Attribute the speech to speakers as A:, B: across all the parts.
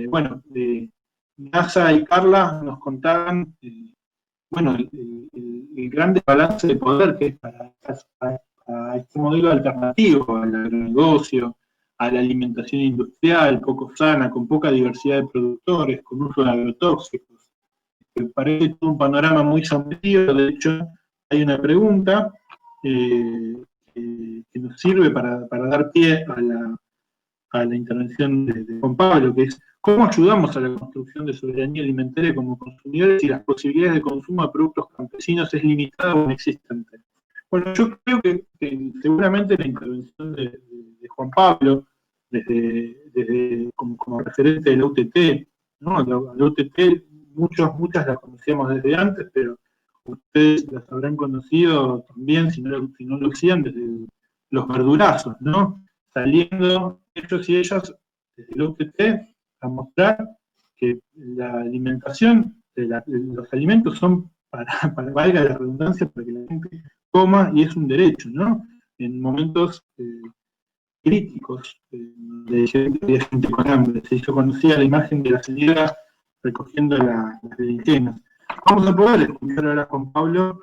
A: bueno, NASA y Carla nos contaban, bueno, el gran desbalance de poder que es a este modelo alternativo, al agronegocio, a la alimentación industrial, poco sana, con poca diversidad de productores, con uso de agrotóxicos. Me parece todo un panorama muy sombrío. De hecho, hay una pregunta que nos sirve para dar pie a la intervención de Juan Pablo, que es cómo ayudamos a la construcción de soberanía alimentaria como consumidores si las posibilidades de consumo de productos campesinos es limitada o inexistente. Bueno, yo creo que seguramente la intervención de Juan Pablo, como referente de la UTT, ¿no? La UTT muchas la conocíamos desde antes, pero ustedes las habrán conocido también, si no lo hacían, desde los verdurazos, ¿no? Saliendo ellos y ellas desde el UTT a mostrar que la alimentación, los alimentos son para valga la redundancia, para que la gente coma y es un derecho, ¿no? En momentos críticos de gente con hambre. Se hizo conocida la imagen de la señora recogiendo las berenjenas. Vamos a poder escuchar ahora con Pablo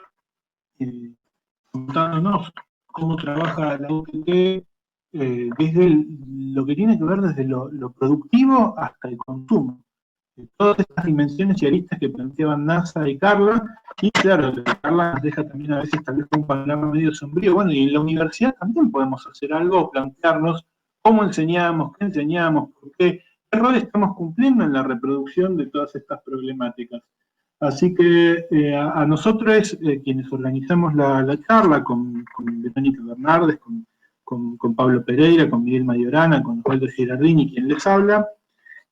A: contándonos cómo trabaja la UTT desde lo que tiene que ver desde lo productivo hasta el consumo. Todas estas dimensiones y aristas que planteaban NASA y Carla, y claro, Carla nos deja también a veces tal vez un panorama medio sombrío. Bueno, y en la universidad también podemos hacer algo, plantearnos cómo enseñamos, qué enseñamos, qué rol estamos cumpliendo en la reproducción de todas estas problemáticas. Así que a nosotros, quienes organizamos la charla con Verónica Bernardes, con Pablo Pereira, con Miguel Mayorana, con Osvaldo Girardini, quien les habla,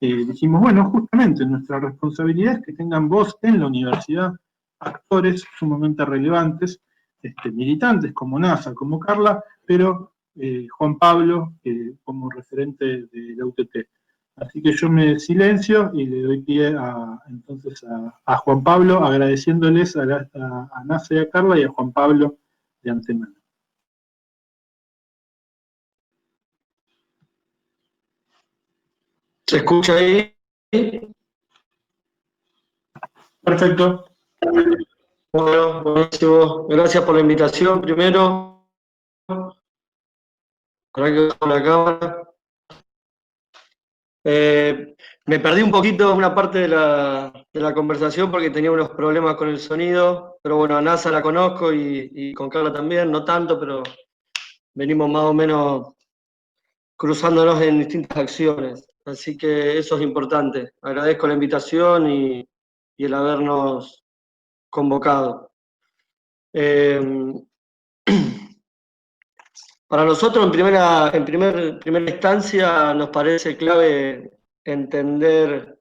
A: dijimos, bueno, justamente nuestra responsabilidad es que tengan voz en la universidad actores sumamente relevantes, militantes como NASA, como Carla, pero Juan Pablo como referente de la UTT. Así que yo me silencio y le doy pie entonces a Juan Pablo, agradeciéndoles a NASA y a Carla y a Juan Pablo de antemano.
B: ¿Se escucha ahí?
A: Perfecto.
B: Bueno, buenísimo. Gracias por la invitación primero. Ahora que bajo la cámara. Me perdí un poquito una parte de la conversación porque tenía unos problemas con el sonido, pero bueno, a NASA la conozco y con Carla también, no tanto, pero venimos más o menos cruzándonos en distintas acciones. Así que eso es importante. Agradezco la invitación y el habernos convocado. Para nosotros, en primera instancia, nos parece clave entender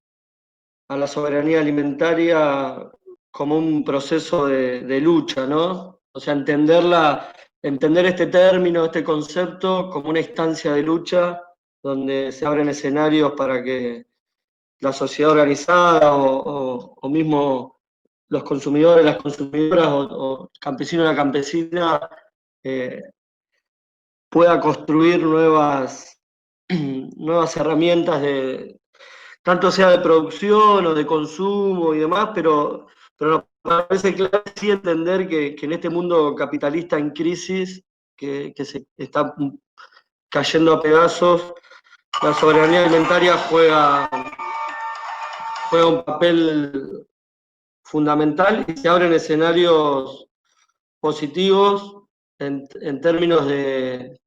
B: a la soberanía alimentaria como un proceso de lucha, ¿no? O sea, entender este término, este concepto, como una instancia de lucha donde se abren escenarios para que la sociedad organizada o mismo los consumidores, las consumidoras o campesino o la campesina pueda construir nuevas herramientas tanto sea de producción o de consumo y demás, pero nos parece clave sí entender que en este mundo capitalista en crisis, que se está cayendo a pedazos, la soberanía alimentaria juega un papel fundamental y se abren escenarios positivos en términos de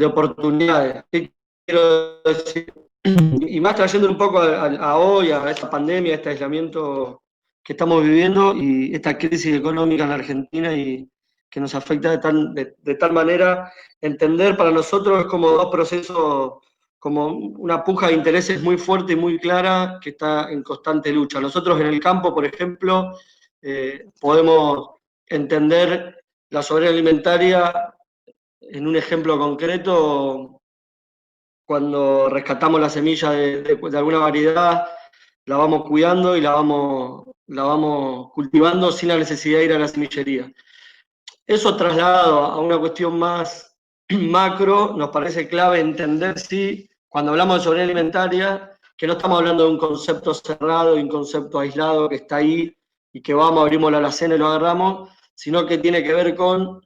B: oportunidades. ¿Qué quiero decir? Y más trayendo un poco a hoy, a esta pandemia, a este aislamiento que estamos viviendo y esta crisis económica en la Argentina y que nos afecta de tal manera, entender para nosotros es como dos procesos, como una puja de intereses muy fuerte y muy clara que está en constante lucha. Nosotros en el campo, por ejemplo, podemos entender la soberanía alimentaria en un ejemplo concreto, cuando rescatamos la semilla de alguna variedad, la vamos cuidando y la vamos cultivando sin la necesidad de ir a la semillería. Eso trasladado a una cuestión más macro, nos parece clave entender sí cuando hablamos de soberanía alimentaria, que no estamos hablando de un concepto cerrado, de un concepto aislado que está ahí y que vamos, abrimos la alacena y lo agarramos, sino que tiene que ver con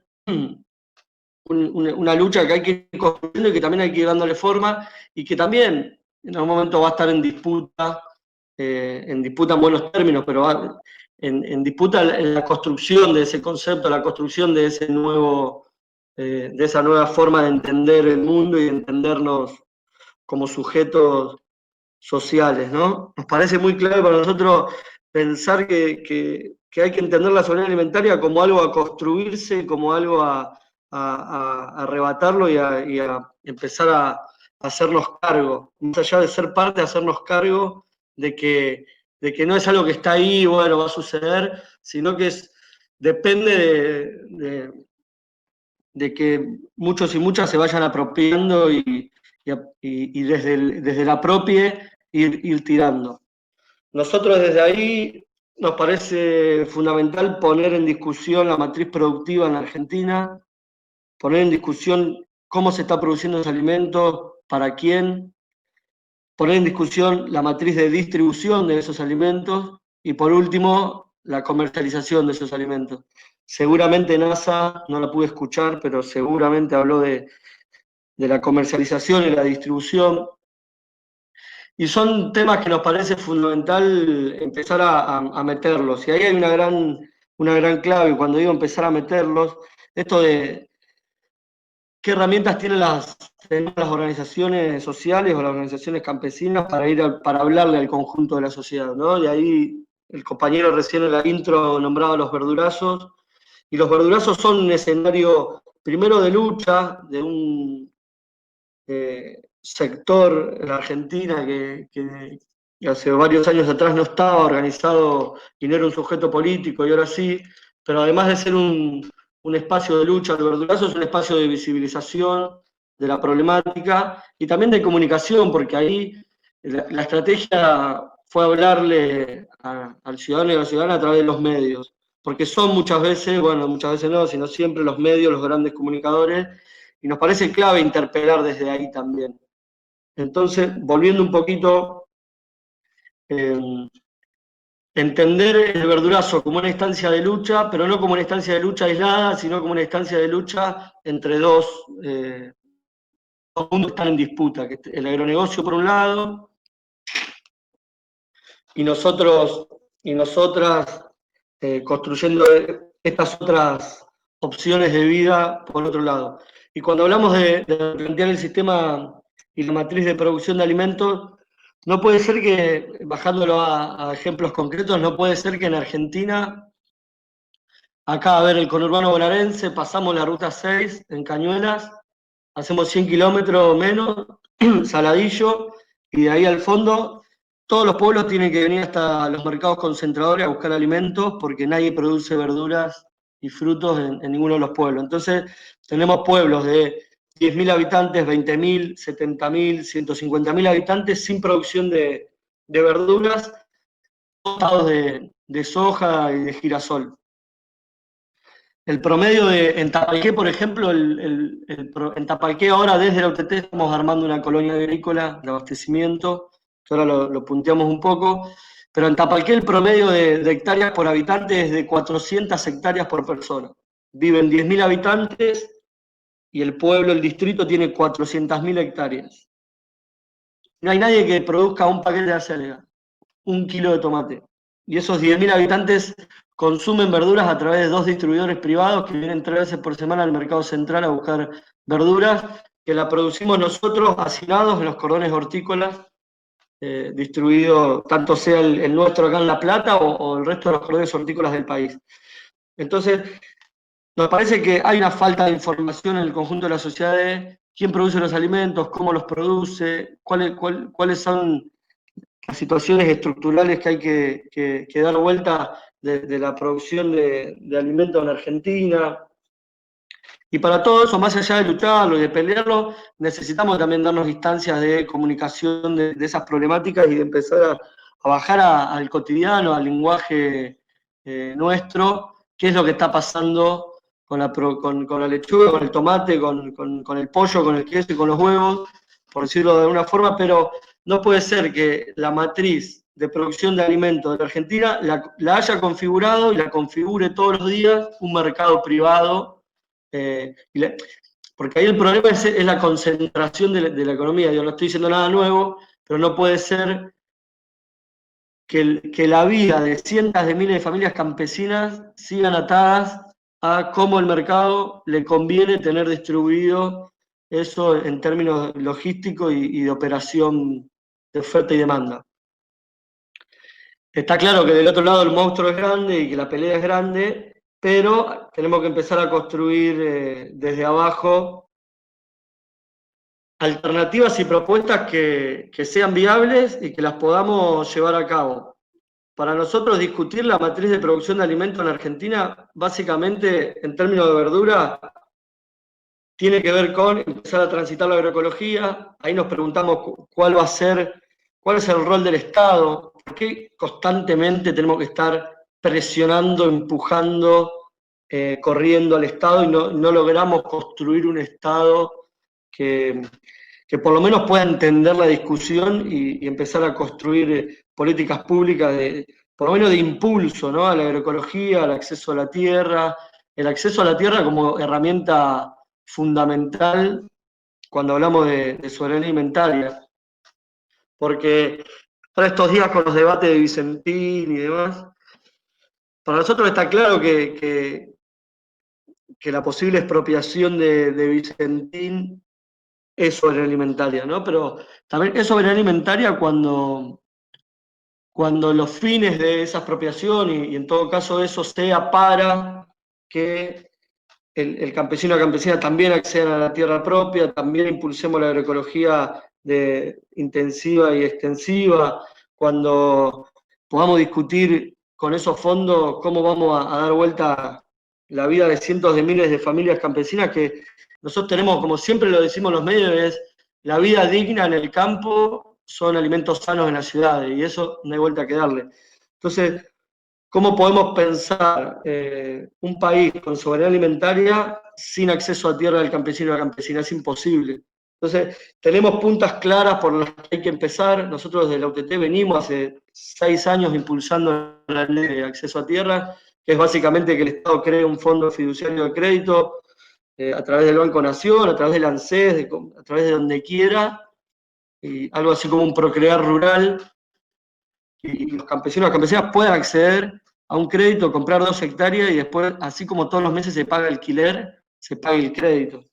B: una lucha que hay que ir construyendo y que también hay que ir dándole forma y que también en algún momento va a estar en disputa en buenos términos, pero en disputa en la construcción de ese concepto, la construcción de ese de esa nueva forma de entender el mundo y de entendernos como sujetos sociales, ¿no? Nos parece muy clave para nosotros pensar que hay que entender la soberanía alimentaria como algo a construirse, como algo a arrebatarlo y a empezar a hacernos cargo, más allá de ser parte, hacernos cargo de que no es algo que está ahí y bueno, va a suceder, sino que depende de que muchos y muchas se vayan apropiando y desde la propia ir tirando. Nosotros desde ahí nos parece fundamental poner en discusión la matriz productiva en la Argentina, poner en discusión cómo se está produciendo ese alimento, para quién, poner en discusión la matriz de distribución de esos alimentos y por último la comercialización de esos alimentos. Seguramente NASA, no la pude escuchar, pero seguramente habló de la comercialización y la distribución. Y son temas que nos parece fundamental empezar a meterlos. Y ahí hay una gran clave, cuando digo empezar a meterlos, esto de qué herramientas tienen las organizaciones sociales o las organizaciones campesinas para hablarle al conjunto de la sociedad, ¿no? Y ahí el compañero recién en la intro nombraba los verdurazos, y los verdurazos son un escenario primero de lucha, de un sector en la Argentina que hace varios años atrás no estaba organizado y no era un sujeto político y ahora sí, pero además de ser un espacio de lucha, el verdurazo es un espacio de visibilización de la problemática y también de comunicación, porque ahí la estrategia fue hablarle al ciudadano y a la ciudadana a través de los medios, porque son muchas veces, bueno, muchas veces no, sino siempre los medios, los grandes comunicadores, y nos parece clave interpelar desde ahí también. Entonces, volviendo un poquito, entender el verdurazo como una instancia de lucha, pero no como una instancia de lucha aislada, sino como una instancia de lucha entre dos mundos que están en disputa, que el agronegocio por un lado, y nosotros y nosotras construyendo estas otras opciones de vida por otro lado. Y cuando hablamos de plantear el sistema y la matriz de producción de alimentos, no puede ser que, bajándolo a ejemplos concretos, no puede ser que en Argentina, acá a ver el conurbano bonaerense, pasamos la ruta 6 en Cañuelas, hacemos 100 kilómetros menos, Saladillo, y de ahí al fondo todos los pueblos tienen que venir hasta los mercados concentradores a buscar alimentos porque nadie produce verduras y frutos en ninguno de los pueblos. Entonces, tenemos pueblos de 10.000 habitantes, 20.000, 70.000, 150.000 habitantes sin producción de verduras, todos de soja y de girasol. El promedio en Tapalqué, por ejemplo, en Tapalqué ahora desde la UTT estamos armando una colonia agrícola de abastecimiento, que ahora lo punteamos un poco, pero en Tapalqué el promedio de hectáreas por habitante es de 400 hectáreas por persona. Viven 10.000 habitantes y el pueblo, el distrito, tiene 400.000 hectáreas. No hay nadie que produzca un paquete de acelga, un kilo de tomate. Y esos 10.000 habitantes consumen verduras a través de 2 distribuidores privados que vienen 3 veces por semana al mercado central a buscar verduras, que la producimos nosotros hacinados en los cordones hortícolas, distribuidos, tanto sea el nuestro acá en La Plata o el resto de los cordones hortícolas del país. Entonces, nos parece que hay una falta de información en el conjunto de la sociedad de quién produce los alimentos, cómo los produce, cuáles son las situaciones estructurales que hay que dar vuelta de la producción de alimentos en Argentina. Y para todo eso, más allá de lucharlo y de pelearlo, necesitamos también darnos instancias de comunicación de esas problemáticas y de empezar a bajar al cotidiano, al lenguaje nuestro, qué es lo que está pasando con la lechuga, con el tomate, con el pollo, con el queso y con los huevos, por decirlo de alguna forma, pero no puede ser que la matriz de producción de alimentos de la Argentina la haya configurado y la configure todos los días un mercado privado. Porque ahí el problema es la concentración de la economía. Yo no estoy diciendo nada nuevo, pero no puede ser que la vida de cientos de miles de familias campesinas sigan atadas a cómo el mercado le conviene tener distribuido eso en términos logísticos y de operación de oferta y demanda. Está claro que del otro lado el monstruo es grande y que la pelea es grande, pero tenemos que empezar a construir desde abajo alternativas y propuestas que sean viables y que las podamos llevar a cabo. Para nosotros discutir la matriz de producción de alimentos en Argentina, básicamente en términos de verdura, tiene que ver con empezar a transitar la agroecología. Ahí nos preguntamos cuál va a ser, cuál es el rol del Estado, por qué constantemente tenemos que estar presionando, empujando, corriendo al Estado y no logramos construir un Estado que por lo menos pueda entender la discusión y empezar a construir políticas públicas por lo menos de impulso, ¿no? A la agroecología, al acceso a la tierra, el acceso a la tierra como herramienta fundamental cuando hablamos de soberanía alimentaria. Porque para estos días con los debates de Vicentín y demás, para nosotros está claro que la posible expropiación de Vicentín es soberanía alimentaria, ¿no? Pero también es soberanía alimentaria cuando los fines de esa expropiación, y en todo caso eso sea para que el campesino o la campesina también accedan a la tierra propia, también impulsemos la agroecología intensiva y extensiva, cuando podamos discutir con esos fondos cómo vamos a dar vuelta la vida de cientos de miles de familias campesinas que nosotros tenemos, como siempre lo decimos en los medios, es la vida digna en el campo, son alimentos sanos en las ciudades, y eso no hay vuelta que darle. Entonces, ¿cómo podemos pensar un país con soberanía alimentaria sin acceso a tierra del campesino o la campesina? Es imposible. Entonces, tenemos puntas claras por las que hay que empezar. Nosotros desde la UTT venimos hace 6 años impulsando la ley de acceso a tierra, que es básicamente que el Estado cree un fondo fiduciario de crédito a través del Banco Nación, a través del ANSES, a través de donde quiera, y algo así como un procrear rural, y los campesinos y las campesinas puedan acceder a un crédito, comprar 2 hectáreas y después, así como todos los meses se paga alquiler, se paga el crédito.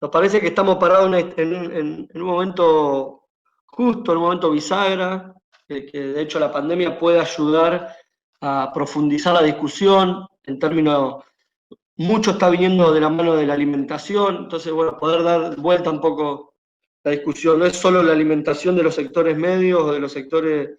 B: Nos parece que estamos parados en un momento justo, en un momento bisagra, que de hecho la pandemia puede ayudar a profundizar la discusión en términos, mucho está viniendo de la mano de la alimentación, entonces bueno, poder dar vuelta un poco la discusión, no es solo la alimentación de los sectores medios o de los sectores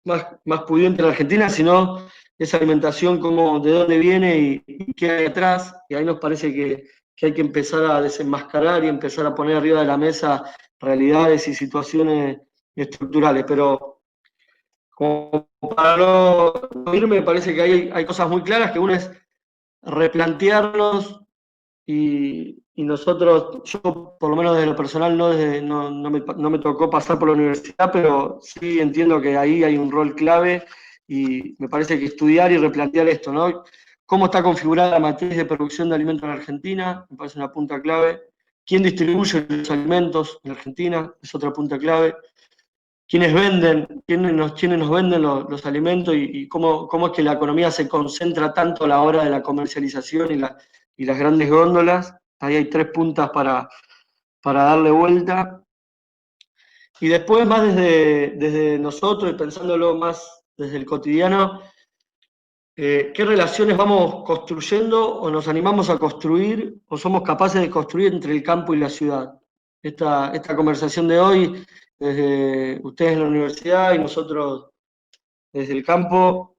B: más pudiente en la Argentina, sino esa alimentación, como, de dónde viene y qué hay atrás, y ahí nos parece que hay que empezar a desenmascarar y empezar a poner arriba de la mesa realidades y situaciones estructurales. Pero como para no irme, me parece que hay cosas muy claras, que una es replantearnos y nosotros, yo por lo menos desde lo personal no me tocó pasar por la universidad, pero sí entiendo que ahí hay un rol clave y me parece que estudiar y replantear esto, ¿no? ¿Cómo está configurada la matriz de producción de alimentos en Argentina? Me parece una punta clave. ¿Quién distribuye los alimentos en Argentina? Es otra punta clave. ¿Quiénes venden? ¿Quiénes nos venden los alimentos? Y cómo es que la economía se concentra tanto a la hora de la comercialización y las grandes góndolas. Ahí hay 3 puntas para darle vuelta. Y después, más desde nosotros y pensándolo más desde el cotidiano, ¿qué relaciones vamos construyendo o nos animamos a construir o somos capaces de construir entre el campo y la ciudad? Esta conversación de hoy, desde ustedes en la universidad y nosotros desde el campo,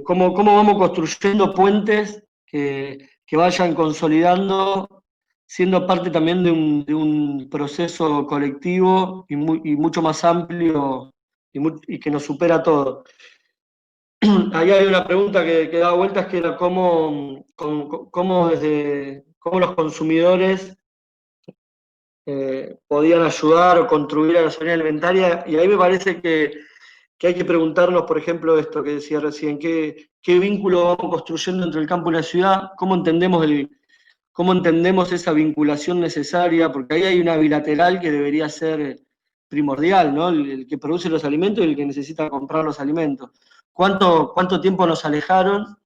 B: ¿cómo vamos construyendo puentes que vayan consolidando, siendo parte también de un proceso colectivo y mucho más amplio y que nos supera a todos? Ahí hay una pregunta que da vueltas, que era cómo los consumidores podían ayudar o contribuir a la soberanía alimentaria, y ahí me parece que hay que preguntarnos, por ejemplo, esto que decía recién, qué vínculo vamos construyendo entre el campo y la ciudad, cómo entendemos esa vinculación necesaria, porque ahí hay una bilateral que debería ser primordial, ¿no? El que produce los alimentos y el que necesita comprar los alimentos. ¿Cuánto tiempo nos alejaron?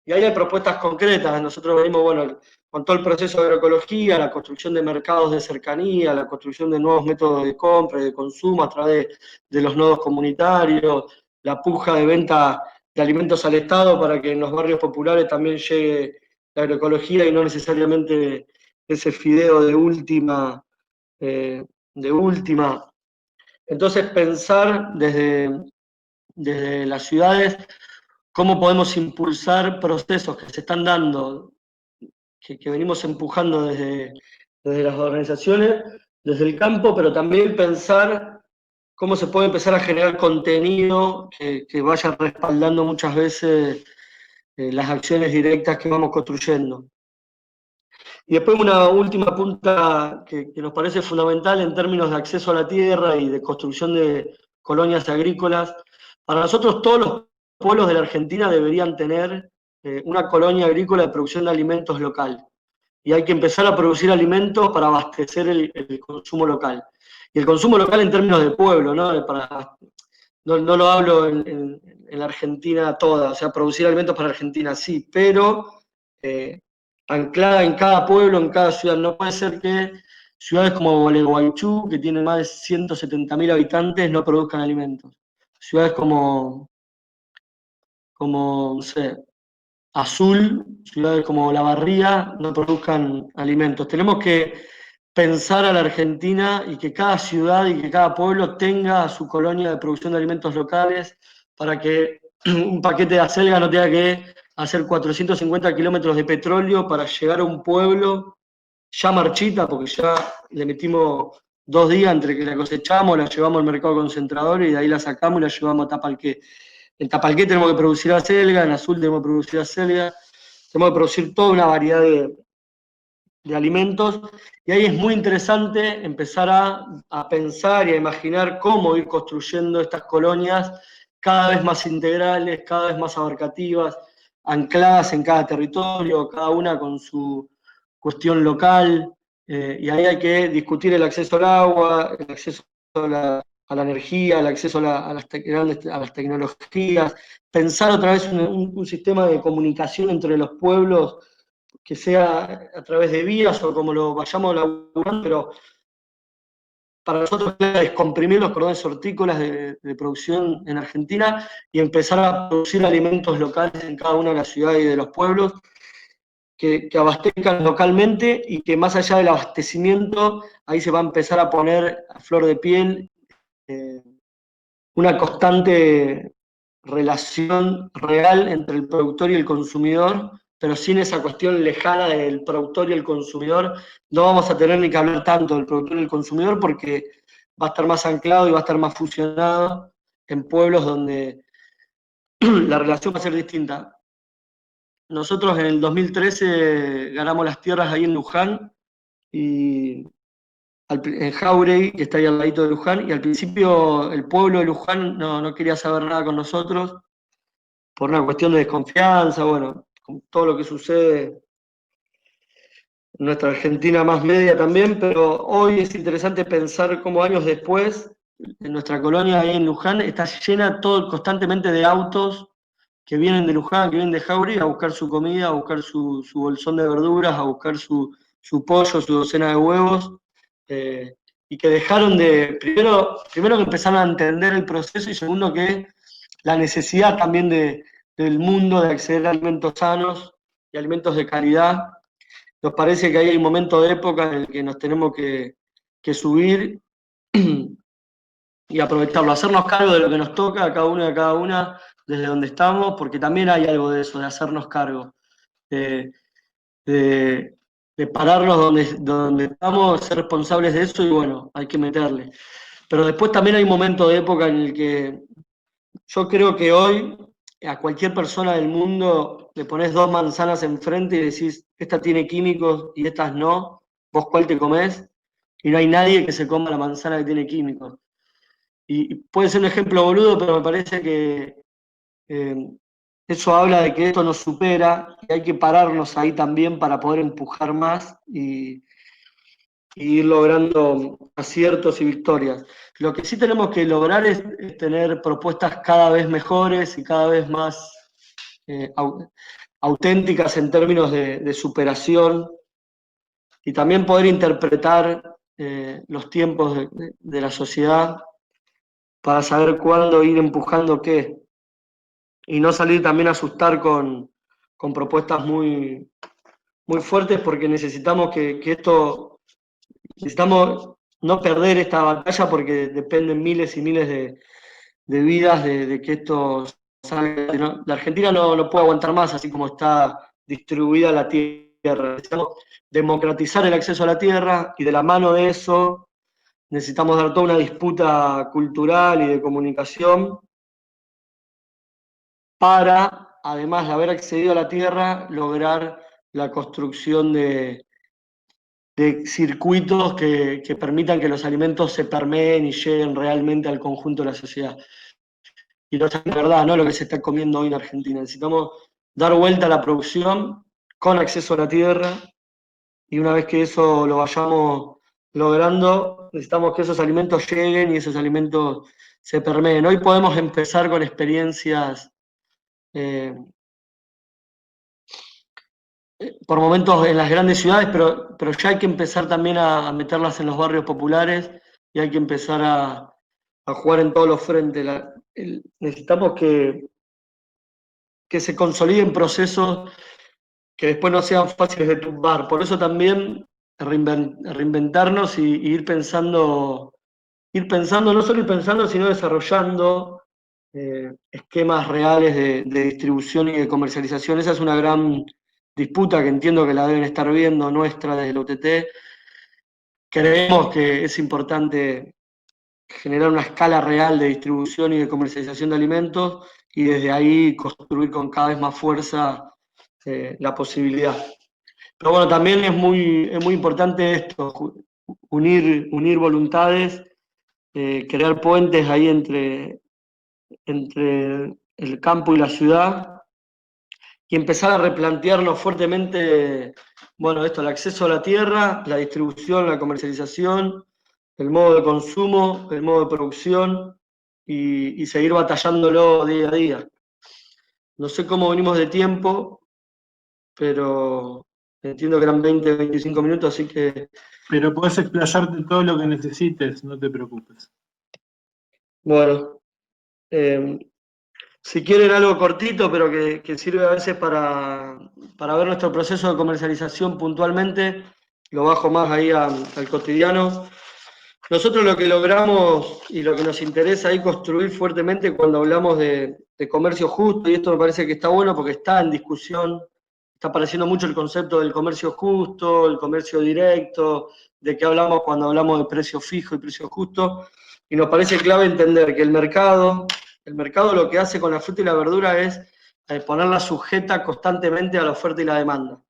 B: Y ahí hay propuestas concretas. Nosotros venimos, bueno, con todo el proceso de agroecología, la construcción de mercados de cercanía, la construcción de nuevos métodos de compra y de consumo a través de los nodos comunitarios, la puja de venta de alimentos al Estado para que en los barrios populares también llegue la agroecología y no necesariamente ese fideo de última. Entonces pensar desde las ciudades cómo podemos impulsar procesos que se están dando, que venimos empujando desde las organizaciones, desde el campo, pero también pensar cómo se puede empezar a generar contenido que vaya respaldando muchas veces las acciones directas que vamos construyendo. Y después una última punta que nos parece fundamental en términos de acceso a la tierra y de construcción de colonias agrícolas. Para nosotros todos los pueblos de la Argentina deberían tener una colonia agrícola de producción de alimentos local. Y hay que empezar a producir alimentos para abastecer el consumo local. Y el consumo local en términos de pueblo, ¿no? No lo hablo en la Argentina toda, o sea, producir alimentos para Argentina sí, pero anclada en cada pueblo, en cada ciudad. No puede ser que ciudades como Gualeguaychú, que tienen más de 170.000 habitantes, no produzcan alimentos. Ciudades como no sé, Azul, ciudades como La Barría, no produzcan alimentos. Tenemos que pensar a la Argentina y que cada ciudad y que cada pueblo tenga su colonia de producción de alimentos locales para que un paquete de acelga no tenga que hacer 450 kilómetros de petróleo para llegar a un pueblo ya marchita, porque ya le metimos 2 días entre que la cosechamos, la llevamos al mercado concentrador y de ahí la sacamos y la llevamos a Tapalqué. En Tapalqué tenemos que producir acelga, en Azul tenemos que producir acelga, tenemos que producir toda una variedad de alimentos, y ahí es muy interesante empezar a pensar y a imaginar cómo ir construyendo estas colonias cada vez más integrales, cada vez más abarcativas, ancladas en cada territorio, cada una con su cuestión local, y ahí hay que discutir el acceso al agua, el acceso a la energía, el acceso a las tecnologías, pensar otra vez un sistema de comunicación entre los pueblos que sea a través de vías o como lo vayamos laburando, pero para nosotros es descomprimir los cordones hortícolas de producción en Argentina y empezar a producir alimentos locales en cada una de las ciudades y de los pueblos que abastezcan localmente y que más allá del abastecimiento, ahí se va a empezar a poner a flor de piel una constante relación real entre el productor y el consumidor, pero sin esa cuestión lejana del productor y el consumidor, no vamos a tener ni que hablar tanto del productor y el consumidor porque va a estar más anclado y va a estar más fusionado en pueblos donde la relación va a ser distinta. Nosotros en el 2013 ganamos las tierras ahí en Luján, y en Jauregui, que está ahí al ladito de Luján, y al principio el pueblo de Luján no quería saber nada con nosotros, por una cuestión de desconfianza, bueno, con todo lo que sucede en nuestra Argentina más media también, pero hoy es interesante pensar cómo años después, en nuestra colonia ahí en Luján, está llena constantemente de autos que vienen de Luján, que vienen de Jauregui a buscar su comida, a buscar su bolsón de verduras, a buscar su pollo, su docena de huevos, y que dejaron primero que empezaron a entender el proceso y segundo que la necesidad también del mundo de acceder a alimentos sanos y alimentos de calidad. Nos parece que ahí hay un momento de época en el que nos tenemos que subir y aprovecharlo, hacernos cargo de lo que nos toca a cada uno y a cada una desde donde estamos, porque también hay algo de eso, de hacernos cargo, de, de, de pararnos donde estamos, ser responsables de eso y bueno, hay que meterle. Pero después también hay un momento de época en el que yo creo que hoy a cualquier persona del mundo le pones 2 manzanas enfrente y decís, esta tiene químicos y estas no, vos cuál te comés, y no hay nadie que se coma la manzana que tiene químicos. Y puede ser un ejemplo boludo, pero me parece que eso habla de que esto nos supera y hay que pararnos ahí también para poder empujar más y ir logrando aciertos y victorias. Lo que sí tenemos que lograr es tener propuestas cada vez mejores y cada vez más auténticas en términos de superación y también poder interpretar los tiempos de la sociedad para saber cuándo ir empujando qué y no salir también a asustar con propuestas muy, muy fuertes porque necesitamos que esto, necesitamos no perder esta batalla porque dependen miles y miles de vidas de que esto salga. ¿No? La Argentina no puede aguantar más así como está distribuida la tierra. Necesitamos democratizar el acceso a la tierra y de la mano de eso necesitamos dar toda una disputa cultural y de comunicación para, además de haber accedido a la tierra, lograr la construcción de circuitos que permitan que los alimentos se permeen y lleguen realmente al conjunto de la sociedad. Y no es la verdad, no lo que se está comiendo hoy en Argentina. Necesitamos dar vuelta a la producción con acceso a la tierra y una vez que eso lo vayamos logrando, necesitamos que esos alimentos lleguen y esos alimentos se permeen. Hoy podemos empezar con experiencias por momentos en las grandes ciudades, pero ya hay que empezar también a meterlas en los barrios populares y hay que empezar a jugar en todos los frentes. Necesitamos que se consoliden procesos que después no sean fáciles de tumbar. Por eso también reinventarnos y ir pensando, no solo ir pensando, sino desarrollando esquemas reales de distribución y de comercialización. Esa es una gran disputa que entiendo que la deben estar viendo nuestra desde la UTT. Creemos que es importante generar una escala real de distribución y de comercialización de alimentos y desde ahí construir con cada vez más fuerza la posibilidad. Pero bueno, también es muy importante esto, unir voluntades, crear puentes ahí entre el campo y la ciudad y empezar a replantearnos fuertemente, bueno, esto, el acceso a la tierra, la distribución, la comercialización, el modo de consumo, el modo de producción y seguir batallándolo día a día. No sé cómo venimos de tiempo, pero entiendo que eran 20, 25 minutos, así que...
A: Pero podés explayarte todo lo que necesites, no te preocupes.
B: Bueno, si quieren algo cortito, pero que sirve a veces para ver nuestro proceso de comercialización puntualmente, lo bajo más ahí al cotidiano. Nosotros lo que logramos y lo que nos interesa ahí construir fuertemente cuando hablamos de comercio justo, y esto me parece que está bueno porque está en discusión, está apareciendo mucho el concepto del comercio justo, el comercio directo, de qué hablamos cuando hablamos de precio fijo y precio justo, y nos parece clave entender que el mercado lo que hace con la fruta y la verdura es ponerla sujeta constantemente a la oferta y la demanda.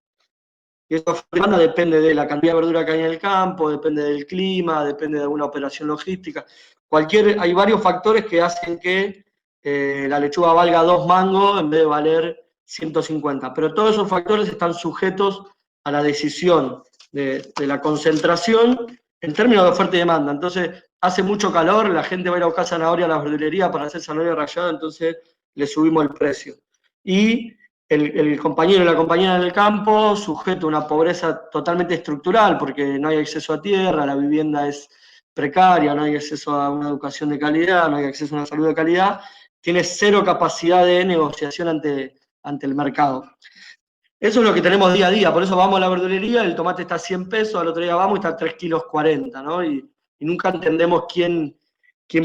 B: Y esa oferta y demanda depende de la cantidad de verdura que hay en el campo, depende del clima, depende de alguna operación logística. Hay varios factores que hacen que la lechuga valga 2 mangos en vez de valer 150. Pero todos esos factores están sujetos a la decisión de la concentración en términos de oferta y demanda. Entonces, hace mucho calor, la gente va a ir a buscar zanahoria a la verdulería para hacer zanahoria rallada, entonces le subimos el precio. Y el compañero y la compañera en el campo sujeto a una pobreza totalmente estructural, porque no hay acceso a tierra, la vivienda es precaria, no hay acceso a una educación de calidad, no hay acceso a una salud de calidad, tiene cero capacidad de negociación ante el mercado. Eso es lo que tenemos día a día, por eso vamos a la verdulería, el tomate está a 100 pesos, al otro día vamos y está a 3,40 kilos, ¿no? Y nunca entendemos quién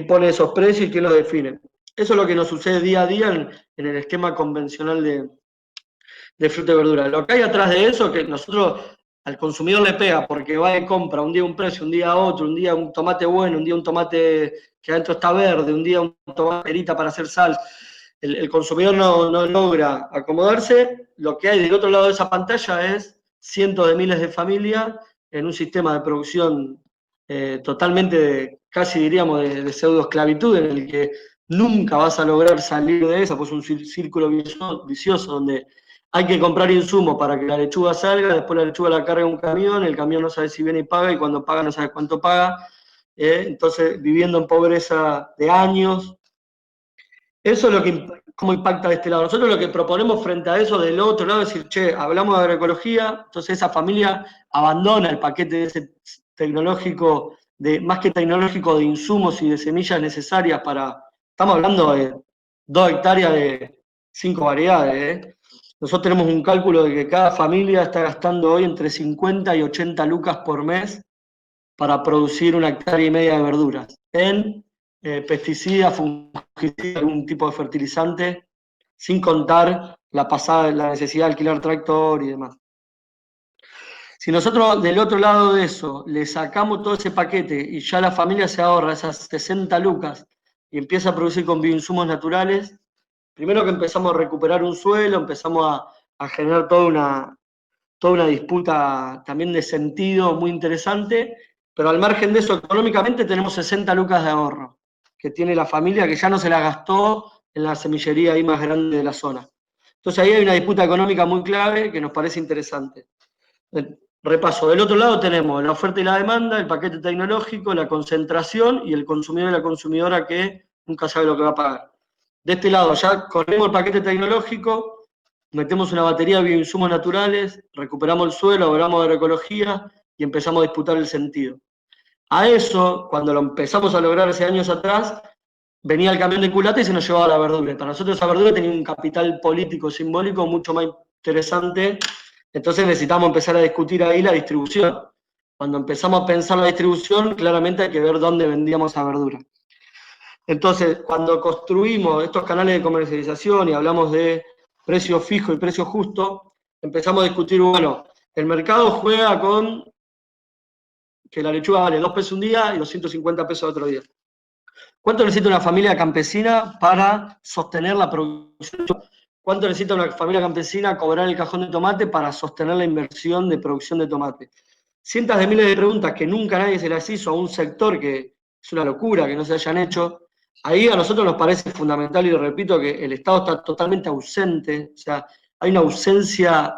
B: pone esos precios y quién los define. Eso es lo que nos sucede día a día en el esquema convencional de fruta y verdura. Lo que hay atrás de eso, que nosotros al consumidor le pega porque va y compra un día un precio, un día otro, un día un tomate bueno, un día un tomate que adentro está verde, un día un tomate perita para hacer sal. El consumidor no logra acomodarse. Lo que hay del otro lado de esa pantalla es cientos de miles de familias en un sistema de producción totalmente, casi diríamos, de pseudoesclavitud, en el que nunca vas a lograr salir de esa, pues un círculo vicioso donde hay que comprar insumos para que la lechuga salga, después la lechuga la carga un camión, el camión no sabe si viene y paga, y cuando paga no sabe cuánto paga, entonces viviendo en pobreza de años. Eso es lo que, cómo impacta de este lado. Nosotros lo que proponemos frente a eso del otro lado es decir, che, hablamos de agroecología, entonces esa familia abandona el paquete de ese tecnológico, más que tecnológico, de insumos y de semillas necesarias para, estamos hablando de 2 hectáreas de 5 variedades, ¿eh? Nosotros tenemos un cálculo de que cada familia está gastando hoy entre 50 y 80 lucas por mes para producir 1,5 hectáreas de verduras, en pesticidas, fungicidas, algún tipo de fertilizante, sin contar la necesidad de alquilar tractor y demás. Si nosotros del otro lado de eso le sacamos todo ese paquete y ya la familia se ahorra esas 60 lucas y empieza a producir con bioinsumos naturales, primero que empezamos a recuperar un suelo, empezamos a generar toda una disputa también de sentido muy interesante, pero al margen de eso, económicamente tenemos 60 lucas de ahorro que tiene la familia, que ya no se la gastó en la semillería ahí más grande de la zona. Entonces ahí hay una disputa económica muy clave que nos parece interesante. Repaso, del otro lado tenemos la oferta y la demanda, el paquete tecnológico, la concentración y el consumidor y la consumidora que nunca sabe lo que va a pagar. De este lado ya corremos el paquete tecnológico, metemos una batería de bioinsumos naturales, recuperamos el suelo, hablamos de agroecología y empezamos a disputar el sentido. A eso, cuando lo empezamos a lograr hace años atrás, venía el camión de culata y se nos llevaba la verdura. Para nosotros esa verdura tenía un capital político, simbólico mucho más interesante, entonces necesitamos empezar a discutir ahí la distribución. Cuando empezamos a pensar la distribución, claramente hay que ver dónde vendíamos esa verdura. Entonces, cuando construimos estos canales de comercialización y hablamos de precio fijo y precio justo, empezamos a discutir, bueno, el mercado juega con que la lechuga vale 2 pesos un día y 250 pesos otro día. ¿Cuánto necesita una familia campesina para sostener la producción? ¿Cuánto necesita una familia campesina cobrar el cajón de tomate para sostener la inversión de producción de tomate? Cientos de miles de preguntas que nunca nadie se las hizo a un sector que es una locura que no se hayan hecho. Ahí a nosotros nos parece fundamental, y lo repito, que el Estado está totalmente ausente, o sea, hay una ausencia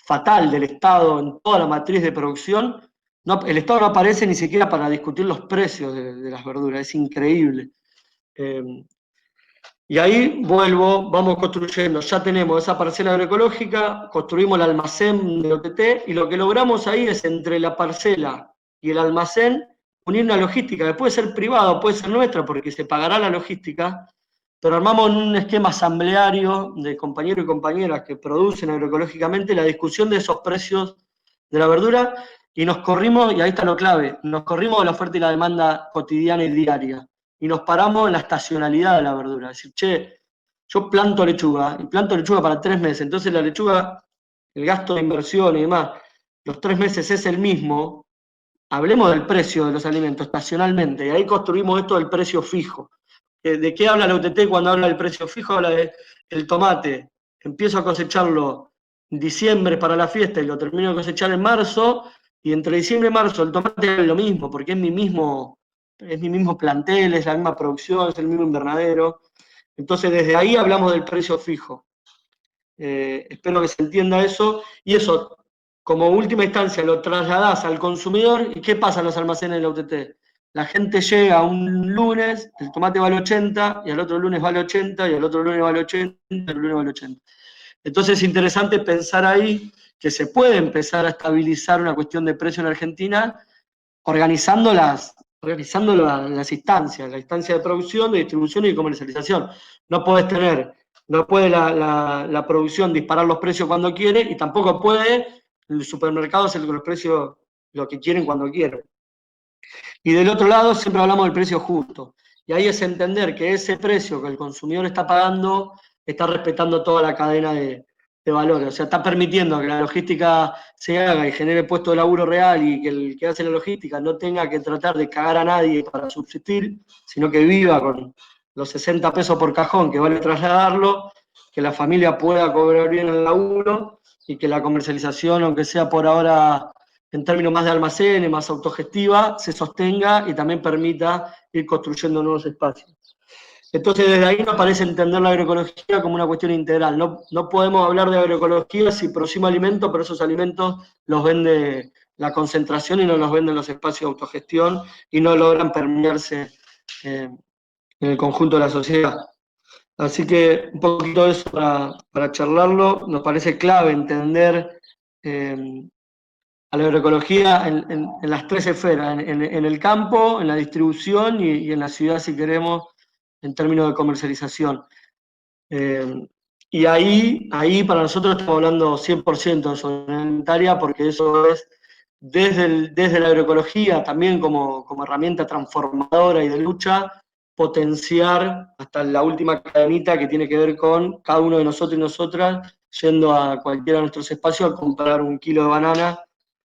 B: fatal del Estado en toda la matriz de producción. No, el Estado no aparece ni siquiera para discutir los precios de las verduras, es increíble. Y ahí vamos construyendo, ya tenemos esa parcela agroecológica, construimos el almacén de OTT, y lo que logramos ahí es entre la parcela y el almacén unir una logística, que puede ser privada, puede ser nuestra, porque se pagará la logística, pero armamos un esquema asambleario de compañeros y compañeras que producen agroecológicamente la discusión de esos precios de la verdura, y nos corrimos, y ahí está lo clave, nos corrimos de la oferta y la demanda cotidiana y diaria, y nos paramos en la estacionalidad de la verdura. Es decir, che, yo planto lechuga, y planto lechuga para 3 meses, entonces la lechuga, el gasto de inversión y demás, los 3 meses es el mismo. Hablemos del precio de los alimentos estacionalmente, y ahí construimos esto del precio fijo. ¿De qué habla la UTT cuando habla del precio fijo? Habla del tomate. Empiezo a cosecharlo en diciembre para la fiesta y lo termino de cosechar en marzo, y entre diciembre y marzo el tomate es lo mismo, porque es mi mismo plantel, es la misma producción, es el mismo invernadero. Entonces desde ahí hablamos del precio fijo. Espero que se entienda eso, y eso, como última instancia, lo trasladás al consumidor. ¿Y qué pasa en los almacenes de la UTT? La gente llega un lunes, el tomate vale 80, y al otro lunes vale 80, y al otro lunes vale 80, y al lunes vale 80. Entonces es interesante pensar ahí que se puede empezar a estabilizar una cuestión de precio en Argentina organizando las instancias, la instancia de producción, de distribución y de comercialización. No puede la producción disparar los precios cuando quiere, y tampoco puede el supermercado hacer los precios lo que quieren cuando quieren. Y del otro lado siempre hablamos del precio justo. Y ahí es entender que ese precio que el consumidor está pagando está respetando toda la cadena de valores. O sea, está permitiendo que la logística se haga y genere puesto de laburo real, y que el que hace la logística no tenga que tratar de cagar a nadie para subsistir, sino que viva con los 60 pesos por cajón que vale trasladarlo, que la familia pueda cobrar bien el laburo, y que la comercialización, aunque sea por ahora en términos más de almacenes, más autogestiva, se sostenga y también permita ir construyendo nuevos espacios. Entonces, desde ahí nos parece entender la agroecología como una cuestión integral. No podemos hablar de agroecología si producimos alimentos, pero esos alimentos los vende la concentración y no los venden los espacios de autogestión y no logran permearse en el conjunto de la sociedad. Así que un poquito de eso para charlarlo. Nos parece clave entender a la agroecología en las tres esferas, en el campo, en la distribución y en la ciudad, si queremos, en términos de comercialización. Y ahí para nosotros estamos hablando 100% de soberanía alimentaria, porque eso es desde la agroecología, también como herramienta transformadora y de lucha, potenciar hasta la última cadenita que tiene que ver con cada uno de nosotros y nosotras yendo a cualquiera de nuestros espacios a comprar 1 kilo de banana,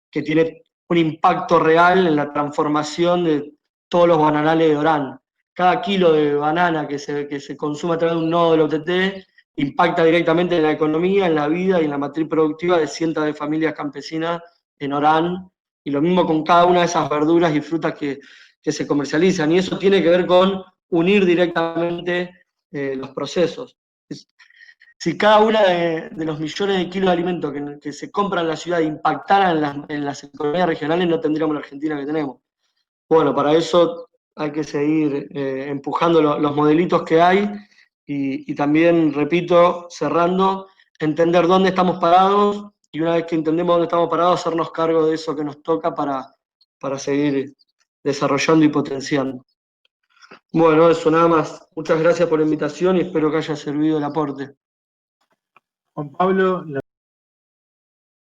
B: que tiene un impacto real en la transformación de todos los bananales de Orán. Cada kilo de banana que se consume a través de un nodo del OTT impacta directamente en la economía, en la vida y en la matriz productiva de cientos de familias campesinas en Orán, y lo mismo con cada una de esas verduras y frutas que se comercializan, y eso tiene que ver con unir directamente los procesos. Si cada una de los millones de kilos de alimentos que se compran en la ciudad impactaran en las economías regionales, no tendríamos la Argentina que tenemos. Bueno, para eso hay que seguir empujando los modelitos que hay y también, repito, cerrando, entender dónde estamos parados y una vez que entendemos dónde estamos parados, hacernos cargo de eso que nos toca para seguir desarrollando y potenciando. Bueno, eso nada más. Muchas gracias por la invitación y espero que haya servido el aporte.
A: Juan Pablo,